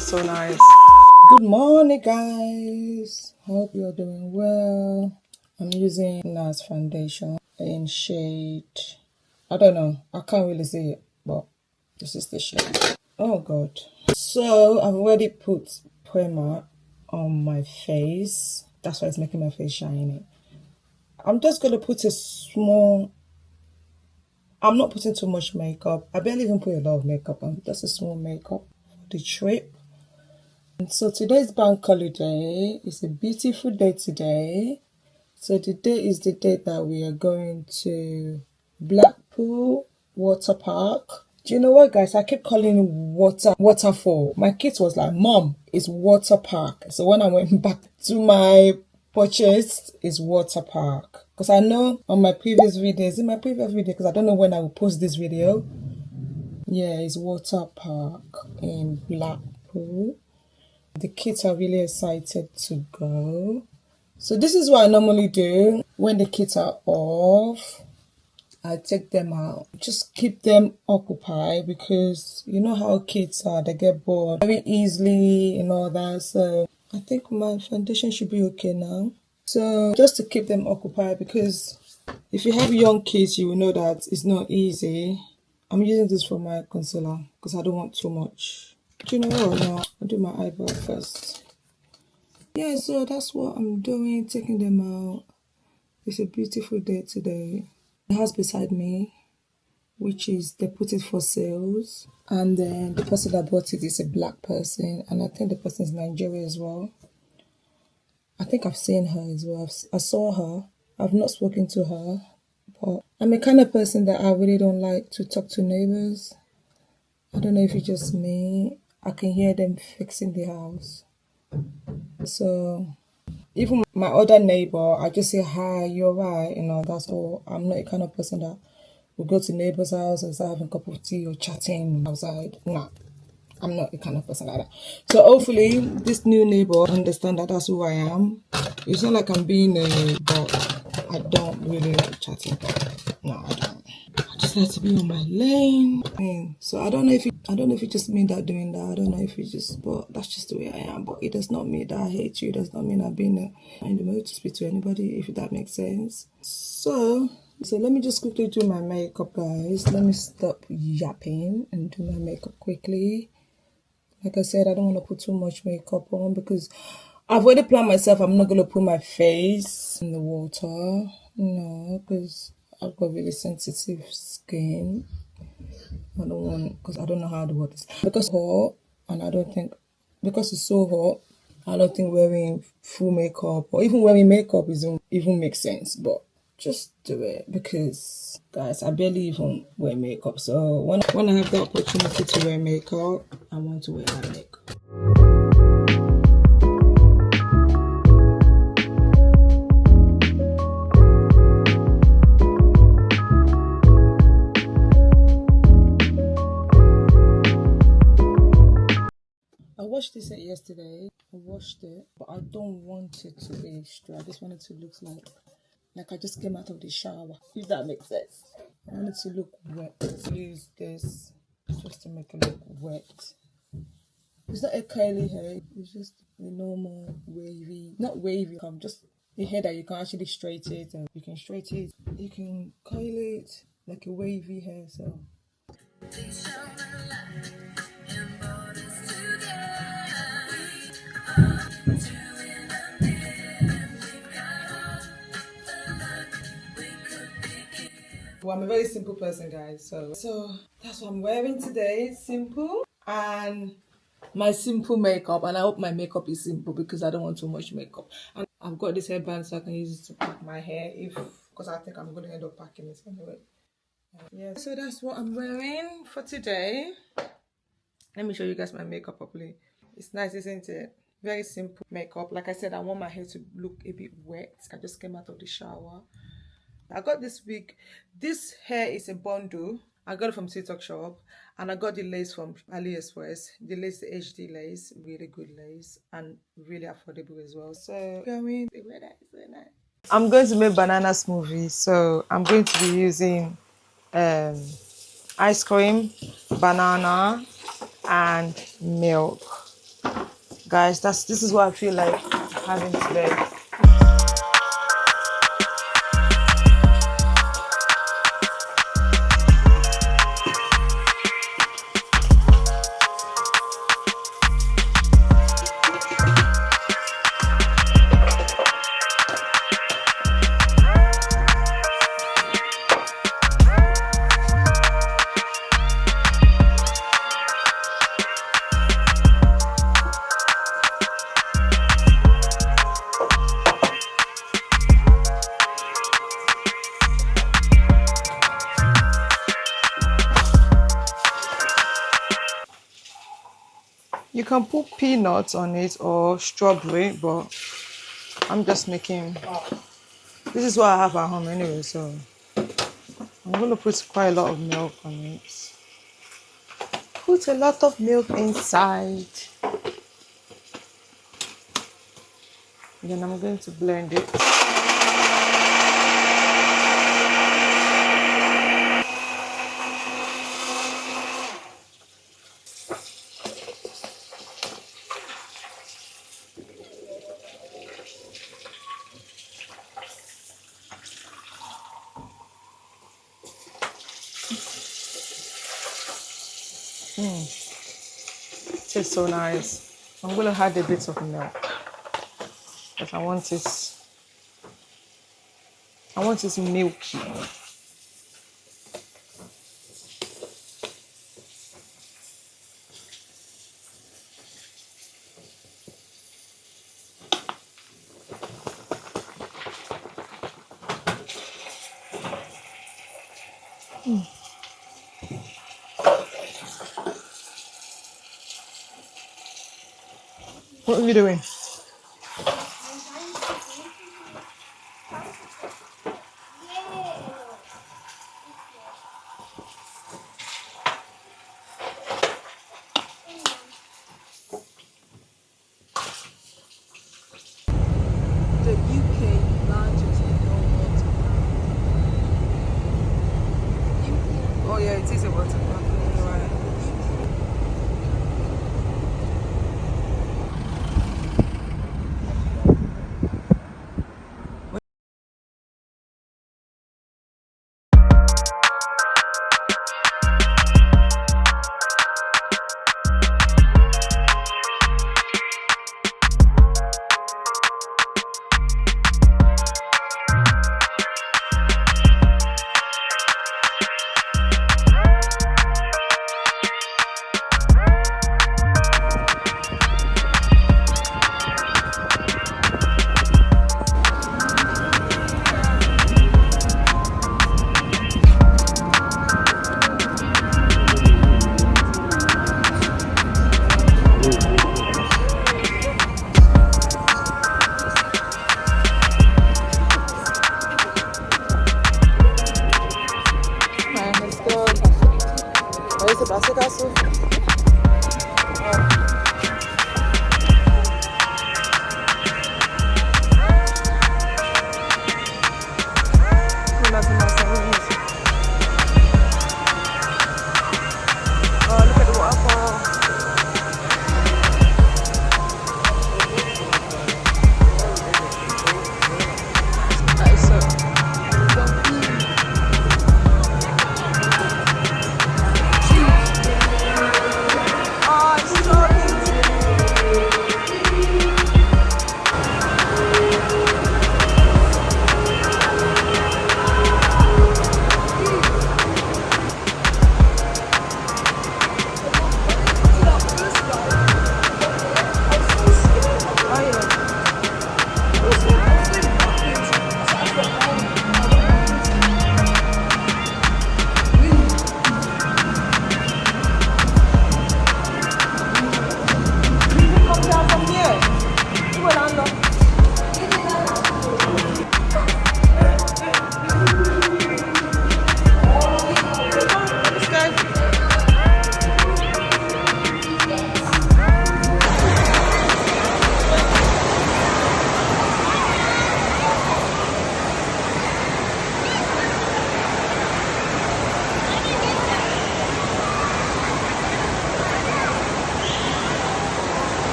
is so nice. Good morning, guys. Hope you're doing well. I'm using NARS foundation in shade, I don't know, I can't really see it, but this is the shade. Oh god. So I've already put primer on my face. That's why it's making my face shiny. I'm just gonna put a small, I'm not putting too much makeup. I barely even put a lot of makeup on. Just a small makeup for the trip. And so today's bank holiday. It's a beautiful day today. So today is the day that we are going to Blackpool Water Park. Do you know what, guys? I keep calling it waterfall. My kids was like, Mom, it's water park. So when I went back to my purchase, it's water park. Because I know on my previous videos, because I don't know when I will post this video. Yeah, it's water park in Blackpool. The kids are really excited to go. So this is what I normally do when the kids are off. I take them out, just keep them occupied, because you know how kids are, they get bored very easily and all that. So I think my foundation should be okay now. So just to keep them occupied, because if you have young kids, you will know that it's not easy. I'm using this for my concealer because I don't want too much. Do you know what? Now I'll do my eyebrow first. Yeah, so that's what I'm doing, taking them out. It's a beautiful day today. The house beside me, which is, they put it for sales, and then the person that bought it is a black person, and I think the person is Nigerian as well. I think I've seen her as well. I saw her. I've not spoken to her, but I'm a kind of person that I really don't like to talk to neighbors. I don't know if it's just me. I can hear them fixing the house. So even my other neighbor, I just say, hi, you're right, you know, that's all. I'm not a kind of person that will go to neighbor's house and start having a cup of tea or chatting outside. Nah, I'm not a kind of person like that. So hopefully this new neighbor understand that that's who I am. It's not like I'm being but I don't really like chatting. No, I don't. I just like to be on my lane. So I don't know if it just mean that doing that. I don't know if it just, but that's just the way I am. But it does not mean that I hate you. It does not mean I've been in the mood to speak to anybody, if that makes sense. So let me just quickly do my makeup, guys. Let me stop yapping and do my makeup quickly. Like I said, I don't want to put too much makeup on because I've already planned myself. I'm not going to put my face in the water. No, because I've got really sensitive skin. I don't want, because I don't know how the water is. Because it's hot, and I don't think, because it's so hot, I don't think wearing full makeup or even wearing makeup even makes sense. But just do it, because guys, I barely even wear makeup. So when I have the opportunity to wear makeup, I want to wear my makeup. I watched this yesterday. I watched it, but I don't want it to be straight. I just want it to look like I just came out of the shower, if that makes sense. I want it to look wet. Use this just to make it look wet. It's not a curly hair, it's just a normal wavy, not wavy, just a hair that you can actually straighten it, and you can straighten it, you can curl it like a wavy hair. So well, I'm a very simple person, guys, so that's what I'm wearing today. Simple, and my simple makeup, and I hope my makeup is simple because I don't want too much makeup. And I've got this hairband so I can use it to pack my hair, because I think I'm going to end up packing it anyway. Yeah, so that's what I'm wearing for today. Let me show you guys my makeup properly. It's nice, isn't it? Very simple makeup. Like I said, I want my hair to look a bit wet. I just came out of the shower. I got this wig. This hair is a bundle. I got it from TikTok shop, and I got the lace from AliExpress. The lace, the HD lace, really good lace and really affordable as well. So the weather is so nice. I'm going to make banana smoothie, so I'm going to be using ice cream, banana, and milk. Guys, this is what I feel like having today. You can put peanuts on it or strawberry, but I'm just making, this is what I have at home anyway, so I'm going to put quite a lot of milk on it. Put a lot of milk inside. Then I'm going to blend it. Tastes so nice. I'm going to add a bit of milk because I want it milky. What are you doing? The UK largest indoor water park. Oh yeah, it is a water park. Right.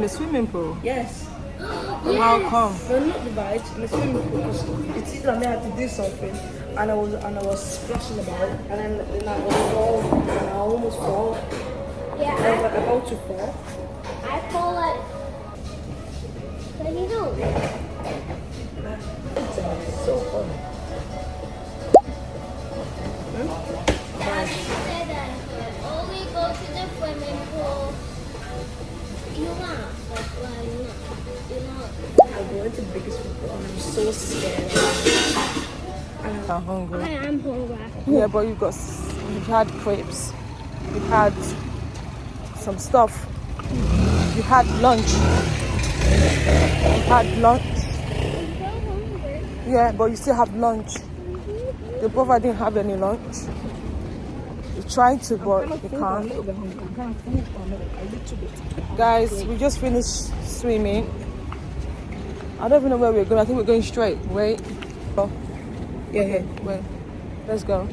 the swimming pool? Yes. How come? No, not the vibes. In the swimming pool, because it seemed like I had to do something, and I was splashing about, and then I was fall, and I almost fall. Yeah, I was like about to fall. I fall like 20 knows. It's so fun. Dad said that only go to the swimming pool. You want, like, well, you know. I went to the biggest swimming pool, and I'm so scared. I'm hungry. I am hungry. Yeah, but you've had crepes, you've had some stuff, you had lunch. You've had lunch. I'm so hungry. Yeah, but you still have lunch. Your brother didn't have any lunch. You tried to, but you can't. I'm a little bit. Guys, we just finished swimming. I don't even know where we're going. I think we're going straight. Wait. Oh. Yeah. Wait. Let's go.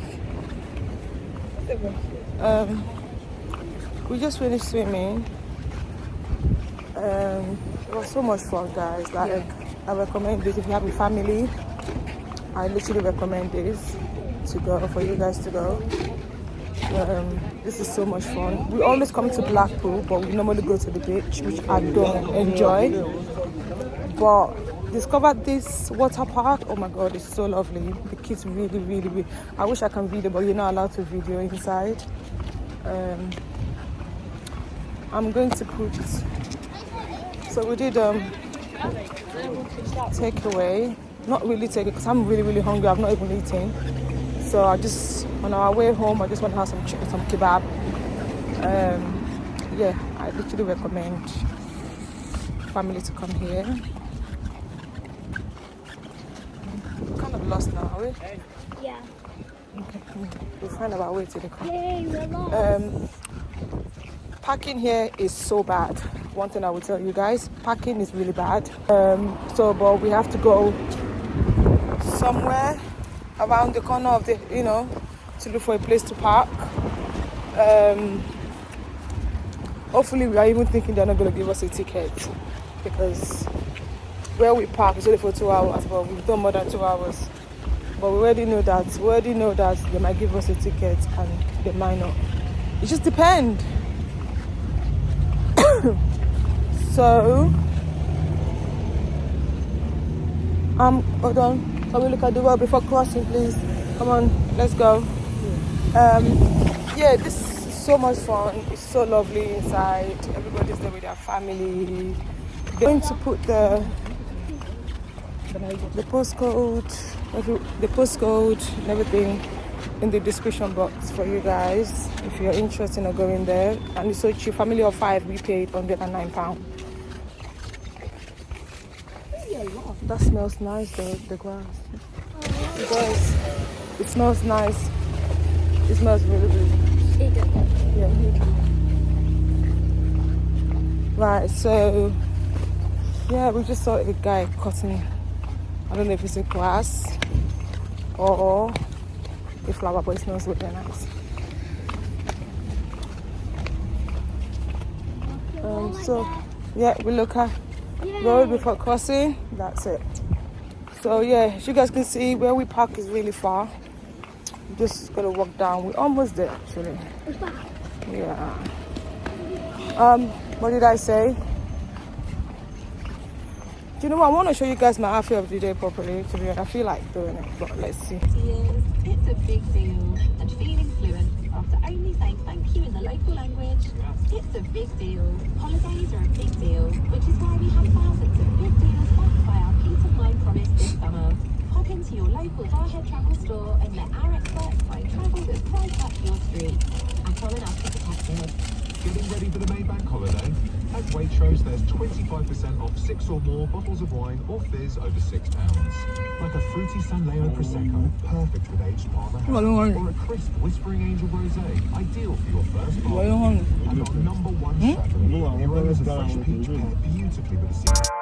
We just finished swimming. It was so much fun, guys. Like, I recommend this if you have a family. I literally recommend this to go for you guys to go. This is so much fun. We always come to Blackpool, but we normally go to the beach, which I don't enjoy. But discovered this water park. Oh my god, it's so lovely. The kids really. I wish I can video, but you're not allowed to video inside. I'm going to put. So we did takeaway. Not really take it because I'm really hungry. I've not even eaten. So I just on our way home, I just want to have some kebab. Yeah, I literally recommend family to come here. We're kind of lost now, are we? Yeah. Okay, we'll find our way to the car. Yay, we're lost. Parking here is so bad. One thing I will tell you guys, parking is really bad. But we have to go somewhere around the corner of the, to look for a place to park. Hopefully we are even thinking they're not going to give us a ticket, because where we park is only for 2 hours, but we've done more than 2 hours. But we already know that they might give us a ticket and they might not. It just depends. So hold on. Can we look at the road before crossing, please? Come on, let's go. Yeah, this is so much fun. It's so lovely inside. Everybody's there with their family. They're going to put the postcode and everything in the description box for you guys if you're interested in going there. And it's so cheap. Family of 5, we paid £109. That smells nice though, the grass. You guys, it smells nice. It smells really good. Yeah. Right, so yeah, we just saw a guy cutting, I don't know if it's a grass or a flower, but it smells really nice. So yeah, we look at road before crossing. That's it. So yeah, as you guys can see, where we park is really far. We just gotta walk down. We're almost there actually. Yeah. What did I say? Do you know what? I want to show you guys my outfit of the day properly. To be honest, I feel like doing it, but let's see. It's a big deal, and feeling fluent after only saying thank you in the local language. It's a big deal. Holidays are a big deal, which is why we have thousands of good deals backed by our peace of mind promise this summer. Pop into your local Barhead travel store and let our experts find travel that's right up your street. And follow us to protect it. Getting ready for the May bank holiday? At Waitrose, there's 25% off 6 or more bottles of wine or fizz over £6. Like a fruity San Leo Prosecco, perfect with aged Parma, or a crisp Whispering Angel Rosé, ideal for your first party. And our #1 Chardonnay, the aromas of fresh peach pair beautifully with a sea.